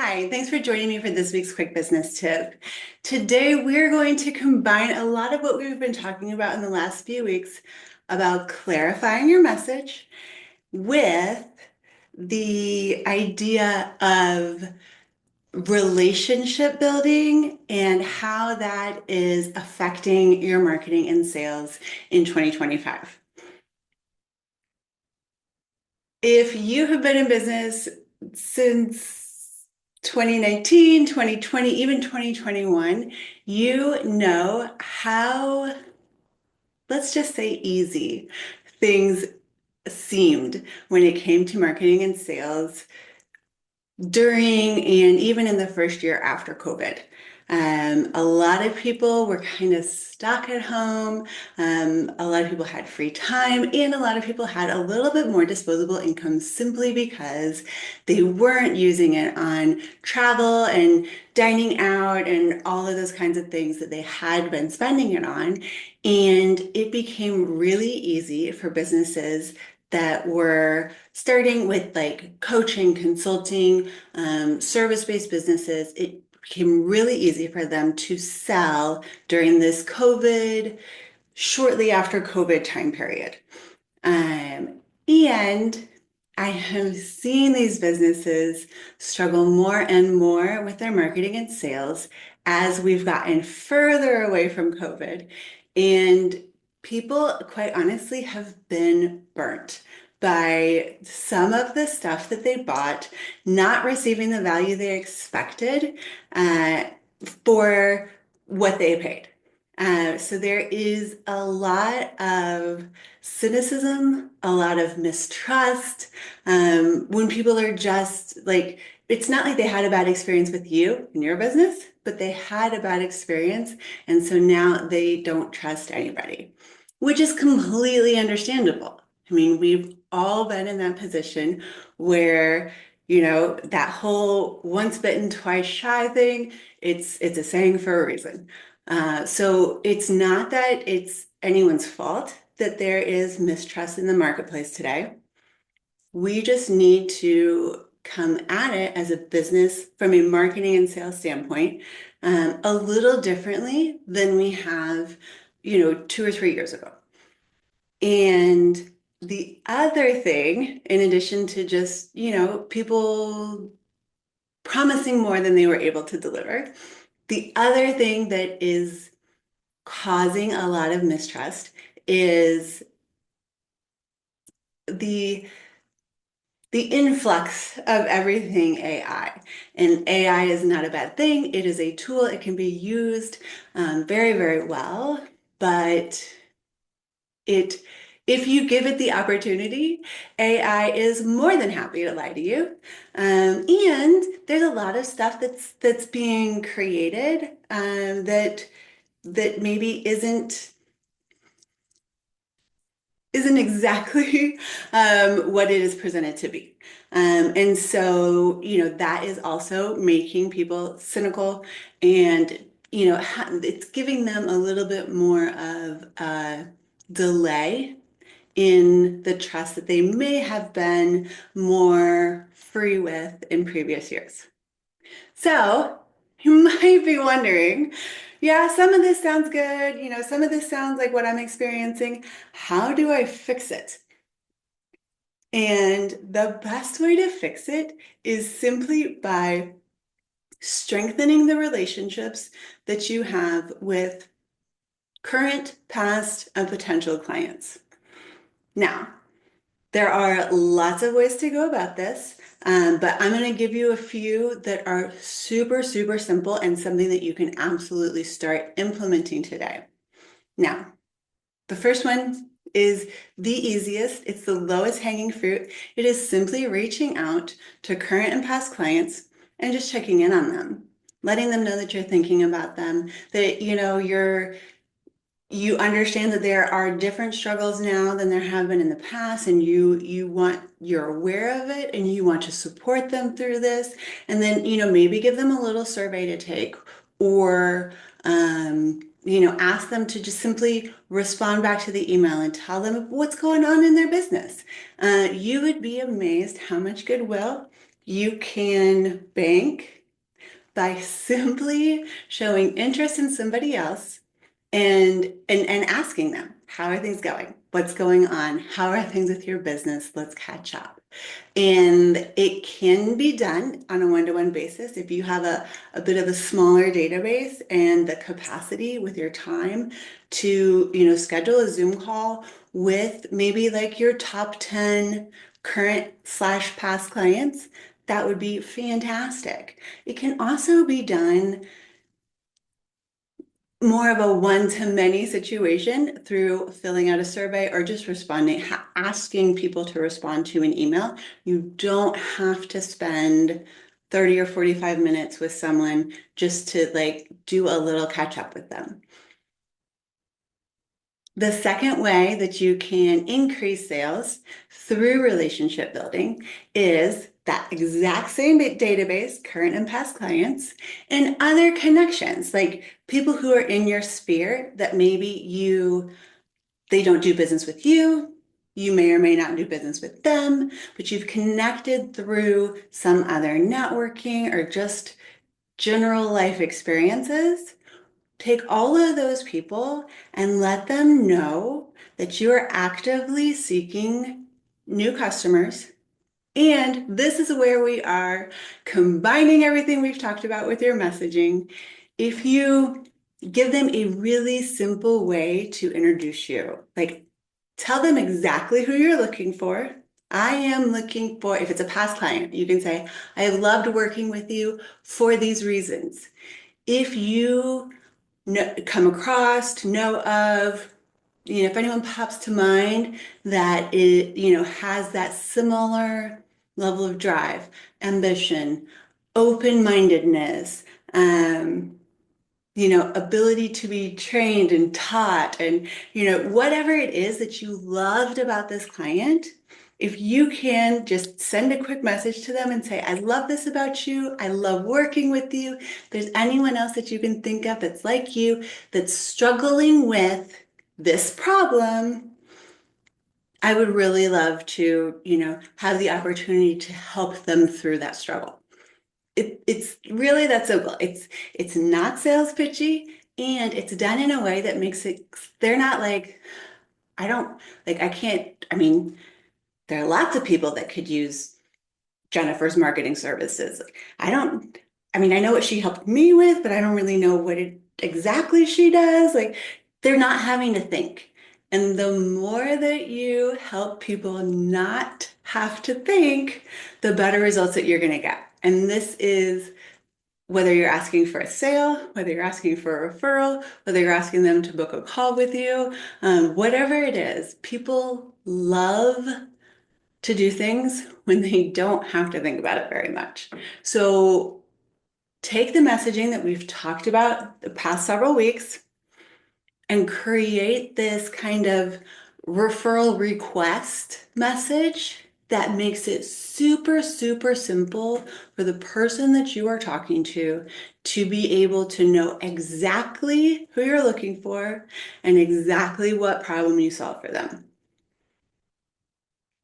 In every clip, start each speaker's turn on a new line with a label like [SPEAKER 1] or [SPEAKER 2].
[SPEAKER 1] Hi, thanks for joining me for this week's quick business tip. Today, we're going to combine a lot of what we've been talking about in the last few weeks about clarifying your message with the idea of relationship building and how that is affecting your marketing and sales in 2025. If you have been in business since 2019, 2020, even 2021, you know how, let's just say, easy things seemed when it came to marketing and sales during and even in the first year after COVID. A lot of people were kind of stuck at home. A lot of people had free time, and a lot of people had a little bit more disposable income simply because they weren't using it on travel and dining out and all of those kinds of things that they had been spending it on. And it became really easy for businesses that were starting with like coaching, consulting, service-based businesses. It became really easy for them to sell during this COVID, shortly after COVID time period. And I have seen these businesses struggle more and more with their marketing and sales as we've gotten further away from COVID. And people, quite honestly, have been burnt by some of the stuff that they bought, not receiving the value they expected uh, for what they paid. So there is a lot of cynicism, a lot of mistrust. When people are just like, it's not like they had a bad experience with you in your business, but they had a bad experience. And so now they don't trust anybody, which is completely understandable. I mean, we've all been in that position where, that whole once bitten, twice shy thing, it's a saying for a reason. So it's not that it's anyone's fault that there is mistrust in the marketplace today. We just need to come at it as a business from a marketing and sales standpoint, a little differently than we have, 2 or 3 years ago. And the other thing, in addition to just, people promising more than they were able to deliver, the other thing that is causing a lot of mistrust is the the influx of everything AI. And AI is not a bad thing. It is a tool. It can be used very, very well, but it if you give it the opportunity, AI is more than happy to lie to you. And there's a lot of stuff that's being created that maybe isn't exactly what it is presented to be. And so, that is also making people cynical and, it's giving them a little bit more of a delay in the trust that they may have been more free with in previous years. So you might be wondering, yeah, some of this sounds good. Some of this sounds like what I'm experiencing. How do I fix it? And the best way to fix it is simply by strengthening the relationships that you have with current, past, and potential clients. Now, there are lots of ways to go about this, but I'm going to give you a few that are super, super simple and something that you can absolutely start implementing today. Now, the first one is the easiest. It's the lowest hanging fruit. It is simply reaching out to current and past clients and just checking in on them, letting them know that you're thinking about them, that you understand that there are different struggles now than there have been in the past, and you're aware of it and you want to support them through this. And then, maybe give them a little survey to take, or ask them to just simply respond back to the email and tell them what's going on in their business. You would be amazed how much goodwill you can bank by simply showing interest in somebody else and asking them, how are things going? What's going on? How are things with your business? Let's catch up. And it can be done on a one-to-one basis if you have a bit of a smaller database and the capacity with your time to, schedule a Zoom call with maybe like your top 10 current slash past clients. That would be fantastic. It can also be done more of a one-to-many situation through filling out a survey or just responding, asking people to respond to an email. You don't have to spend 30 or 45 minutes with someone just to like do a little catch up with them. The second way that you can increase sales through relationship building is that exact same database, current and past clients, and other connections, like people who are in your sphere that they don't do business with you. You may or may not do business with them, but you've connected through some other networking or just general life experiences. Take all of those people and let them know that you are actively seeking new customers. And this is where we are combining everything we've talked about with your messaging. If you give them a really simple way to introduce you, like tell them exactly who you're looking for. I am looking for, if it's a past client, you can say, I have loved working with you for these reasons. If you come across, know of, if anyone pops to mind that it, has that similar level of drive, ambition, open-mindedness, um, ability to be trained and taught, and, whatever it is that you loved about this client, if you can just send a quick message to them and say, I love this about you. I love working with you. If there's anyone else that you can think of that's like you, that's struggling with this problem, I would really love to, have the opportunity to help them through that struggle. It's really that simple. It's not sales pitchy, and it's done in a way that makes it, they're not like, I don't, like, I can't, I mean, there are lots of people that could use Jennifer's marketing services. I know what she helped me with, but I don't really know what exactly she does. Like, they're not having to think. And the more that you help people not have to think, the better results that you're going to get. And this is whether you're asking for a sale, whether you're asking for a referral, whether you're asking them to book a call with you, whatever it is, people love to do things when they don't have to think about it very much. So take the messaging that we've talked about the past several weeks and create this kind of referral request message that makes it super, super simple for the person that you are talking to be able to know exactly who you're looking for and exactly what problem you solve for them.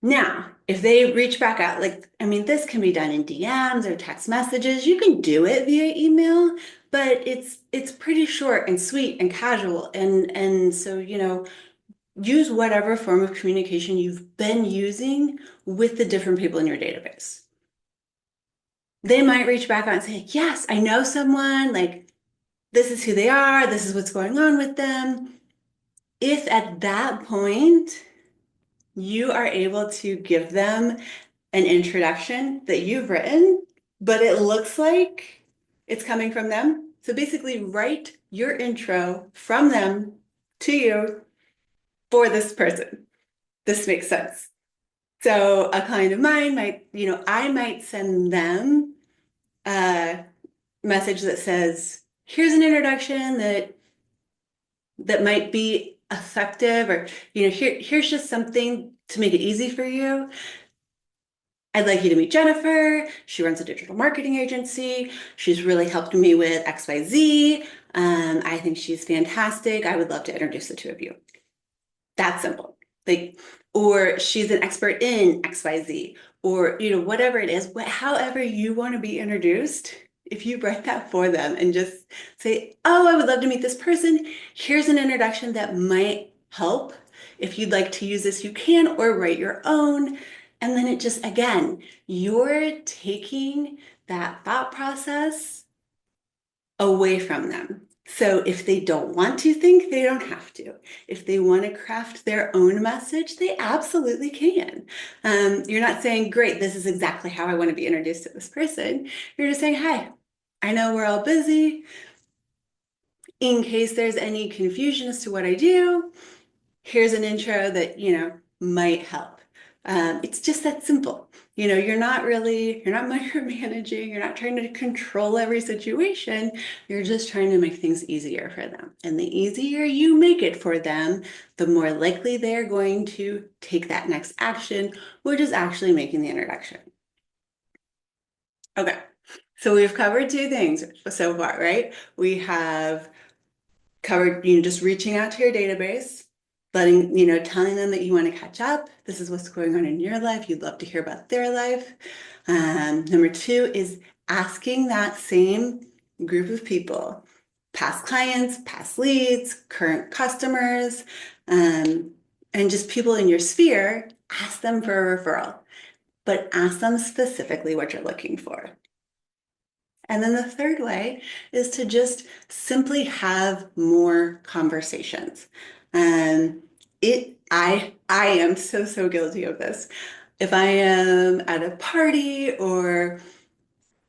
[SPEAKER 1] Now, if they reach back out, this can be done in DMs or text messages. You can do it via email, but it's pretty short and sweet and casual. And so, use whatever form of communication you've been using with the different people in your database. They might reach back out and say, yes, I know someone, like this is who they are, this is what's going on with them. If at that point you are able to give them an introduction that you've written, but it looks like it's coming from them. So basically write your intro from them to you for this person. This makes sense. So a client of mine I might send them a message that says, here's an introduction that might be effective, or, here's just something to make it easy for you. I'd like you to meet Jennifer. She runs a digital marketing agency. She's really helped me with XYZ. I think she's fantastic. I would love to introduce the two of you. That's simple. Like, or she's an expert in XYZ, or, whatever it is, however you want to be introduced, if you write that for them and just say, oh, I would love to meet this person. Here's an introduction that might help. If you'd like to use this, you can, or write your own. And then it just, again, you're taking that thought process away from them. So if they don't want to think, they don't have to. If they want to craft their own message, they absolutely can. You're not saying, great, this is exactly how I want to be introduced to this person. You're just saying, hi, I know we're all busy. In case there's any confusion as to what I do, here's an intro that, might help. It's just that simple. You're not micromanaging, you're not trying to control every situation. You're just trying to make things easier for them. And the easier you make it for them, the more likely they're going to take that next action, which is actually making the introduction. Okay, so we've covered two things so far, right? We have covered, just reaching out to your database, telling them that you want to catch up. This is what's going on in your life. You'd love to hear about their life. Number two is asking that same group of people, past clients, past leads, current customers, and just people in your sphere, ask them for a referral, but ask them specifically what you're looking for. And then the third way is to just simply have more conversations. I am so guilty of this. If I am at a party or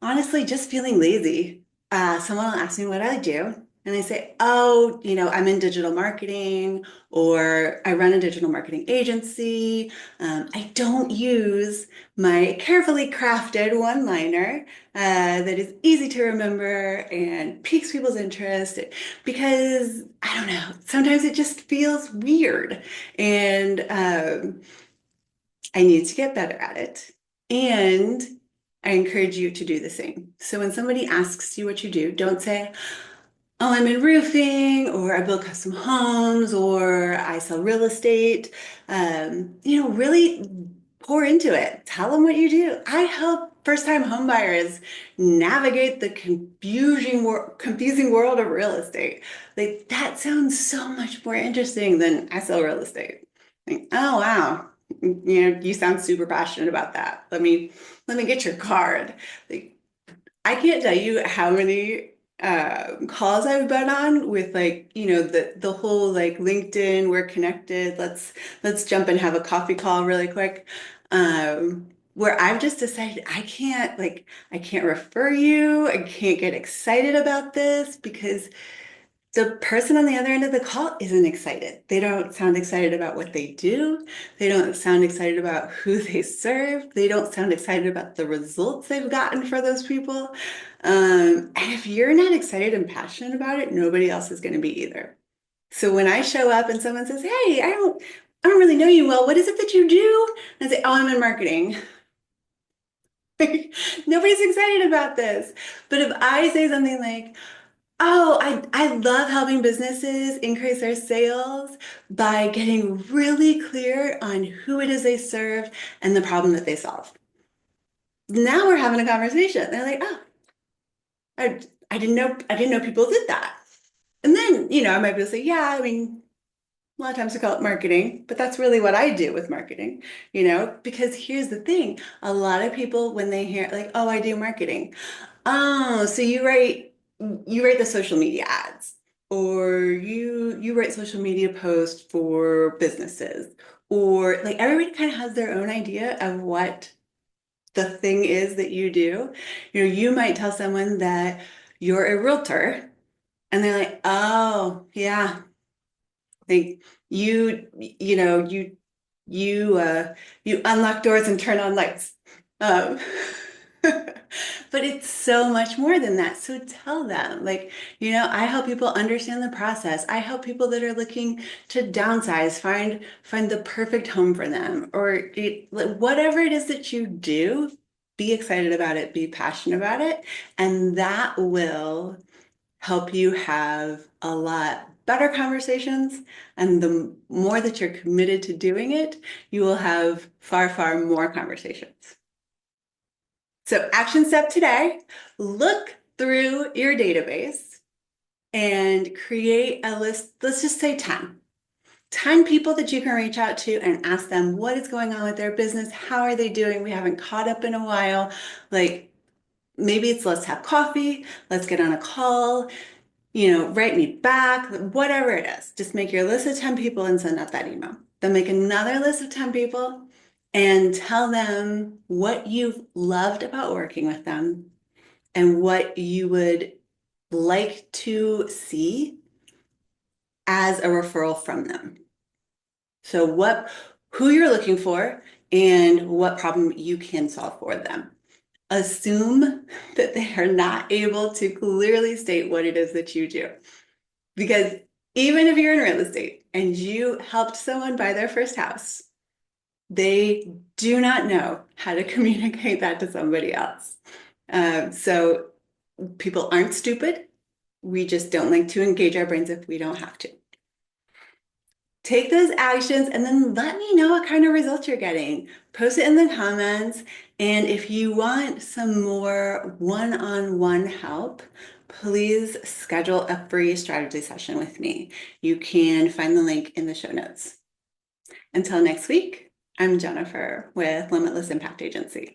[SPEAKER 1] honestly just feeling lazy, someone will ask me what I do. And I say, oh, I'm in digital marketing or I run a digital marketing agency. I don't use my carefully crafted one-liner that is easy to remember and piques people's interest because I don't know, sometimes it just feels weird. And I need to get better at it. And I encourage you to do the same. So when somebody asks you what you do, don't say, oh, I'm in roofing, or I build custom homes, or I sell real estate. Really pour into it. Tell them what you do. I help first-time homebuyers navigate the confusing world of real estate. Like that sounds so much more interesting than I sell real estate. Like, oh wow, you sound super passionate about that. Let me get your card. Like, I can't tell you how many calls I've been on with the whole like LinkedIn, we're connected. Let's jump and have a coffee call really quick. Where I've just decided I can't refer you. I can't get excited about this because the person on the other end of the call isn't excited. They don't sound excited about what they do. They don't sound excited about who they serve. They don't sound excited about the results they've gotten for those people. And if you're not excited and passionate about it, nobody else is going to be either. So when I show up and someone says, "Hey, I don't really know you well. What is it that you do?" And I say, "Oh, I'm in marketing." Nobody's excited about this. But if I say something like, oh, I love helping businesses increase their sales by getting really clear on who it is they serve and the problem that they solve. Now we're having a conversation. They're like, oh, I, I didn't know people did that. And then, I might be able to say, yeah, I mean, a lot of times we call it marketing, but that's really what I do with marketing, because here's the thing. A lot of people, when they hear like, oh, I do marketing. Oh, so you write the social media ads or you write social media posts for businesses or like everybody kind of has their own idea of what the thing is that you do. You might tell someone that you're a realtor and they're like, "Oh, yeah, like you unlock doors and turn on lights." Um, but it's so much more than that. So tell them, like, I help people understand the process. I help people that are looking to downsize, find the perfect home for them, or like, whatever it is that you do, be excited about it, be passionate about it, and that will help you have a lot better conversations. And the more that you're committed to doing it, you will have far, far more conversations. So action step today, look through your database and create a list. Let's just say 10 people that you can reach out to and ask them what is going on with their business. How are they doing? We haven't caught up in a while. Like maybe it's let's have coffee, let's get on a call, write me back, whatever it is. Just make your list of 10 people and send out that email. Then make another list of 10 people and tell them what you've loved about working with them and what you would like to see as a referral from them. So who you're looking for and what problem you can solve for them. Assume that they are not able to clearly state what it is that you do. Because even if you're in real estate and you helped someone buy their first house, they do not know how to communicate that to somebody else. So people aren't stupid. We just don't like to engage our brains if we don't have to. Take those actions and then let me know what kind of results you're getting. Post it in the comments. And if you want some more one-on-one help, please schedule a free strategy session with me. You can find the link in the show notes. Until next week, I'm Jennifer with Limitless Impact Agency.